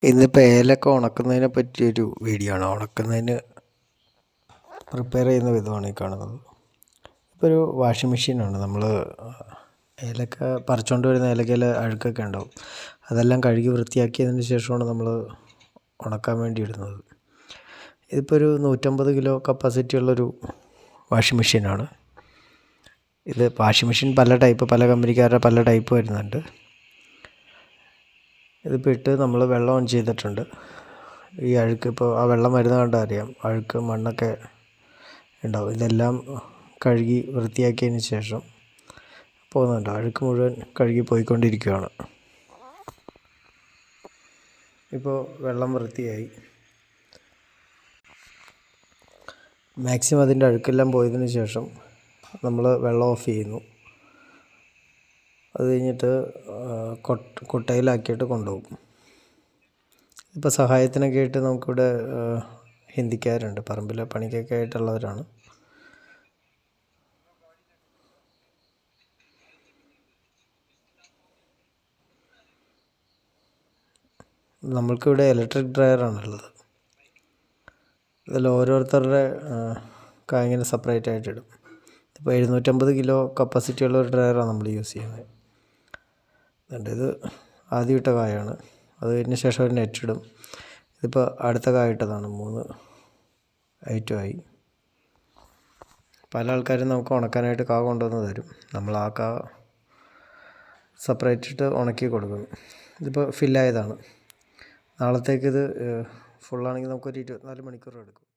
ഇന്നിപ്പോൾ ഏലക്ക ഉണക്കുന്നതിനെ പറ്റിയൊരു വീഡിയോ ആണ്. ഉണക്കുന്നതിന് പ്രിപ്പയർ ചെയ്യുന്ന വിധമാണ് ഈ കാണുന്നത്. ഇപ്പോൾ ഒരു വാഷിംഗ് മെഷീനാണ്. നമ്മൾ ഏലക്ക പറിച്ചുകൊണ്ട് വരുന്ന ഏലക്കയിൽ അഴുക്കൊക്കെ ഉണ്ടാവും. അതെല്ലാം കഴുകി വൃത്തിയാക്കിയതിന് ശേഷമാണ് നമ്മൾ ഉണക്കാൻ വേണ്ടി ഇടുന്നത്. ഇതിപ്പോൾ ഒരു 150 കിലോ കപ്പാസിറ്റി ഉള്ളൊരു വാഷിംഗ് മെഷീനാണ്. ഇത് വാഷിംഗ് മെഷീൻ പല കമ്പനിക്കാരുടെ പല ടൈപ്പ് വരുന്നുണ്ട്. ഇതിപ്പോൾ ഇട്ട് നമ്മൾ വെള്ളം ഓൺ ചെയ്തിട്ടുണ്ട്. ഈ അഴുക്ക് ഇപ്പോൾ ആ വെള്ളം വരുന്നത് കണ്ടാൽ അറിയാം, അഴുക്ക് മണ്ണൊക്കെ ഉണ്ടാവും. ഇതെല്ലാം കഴുകി വൃത്തിയാക്കിയതിന് ശേഷം പോകുന്നുണ്ട്. അഴുക്ക് മുഴുവൻ കഴുകി പോയിക്കൊണ്ടിരിക്കുകയാണ്. ഇപ്പോൾ വെള്ളം വൃത്തിയായി. മാക്സിമം അതിൻ്റെ അഴുക്കെല്ലാം പോയതിന് ശേഷം നമ്മൾ വെള്ളം ഓഫ് ചെയ്യുന്നു. അത് കഴിഞ്ഞിട്ട് കൊട്ടയിലാക്കിയിട്ട് കൊണ്ടുപോകും. ഇപ്പോൾ സഹായത്തിനൊക്കെ ആയിട്ട് നമുക്കിവിടെ ഹിന്ദിക്കാരുണ്ട്, പറമ്പിലെ പണിക്കൊക്കെ ആയിട്ടുള്ളവരാണ്. നമ്മൾക്കിവിടെ ഇലക്ട്രിക് ഡ്രയറാണുള്ളത്. ഇതിൽ ഓരോരുത്തരുടെ ഇങ്ങനെ സെപ്പറേറ്റ് ആയിട്ട് ഇടും. ഇപ്പോൾ 750 കിലോ കപ്പാസിറ്റി ഉള്ള ഒരു ഡ്രയറാണ് നമ്മൾ യൂസ് ചെയ്യുന്നത്. ഇത് ആദ്യം ഇട്ട കായാണ്. അത് കഴിഞ്ഞ ശേഷം ഒരു നെറ്റ് ഇടും. ഇതിപ്പോൾ അടുത്ത കായ ഇട്ടതാണ്. 3 ഐറ്റമായി. പല ആൾക്കാരും നമുക്ക് ഉണക്കാനായിട്ട് കാ കൊണ്ടുവന്ന് തരും. നമ്മൾ ആ കാ സെപ്പറേറ്റ് ഇട്ട് ഉണക്കി കൊടുക്കുന്നു. ഇതിപ്പോൾ ഫില്ലായതാണ്. നാളത്തേക്കിത് ഫുള്ളാണെങ്കിൽ നമുക്കൊരു 24 മണിക്കൂർ എടുക്കും.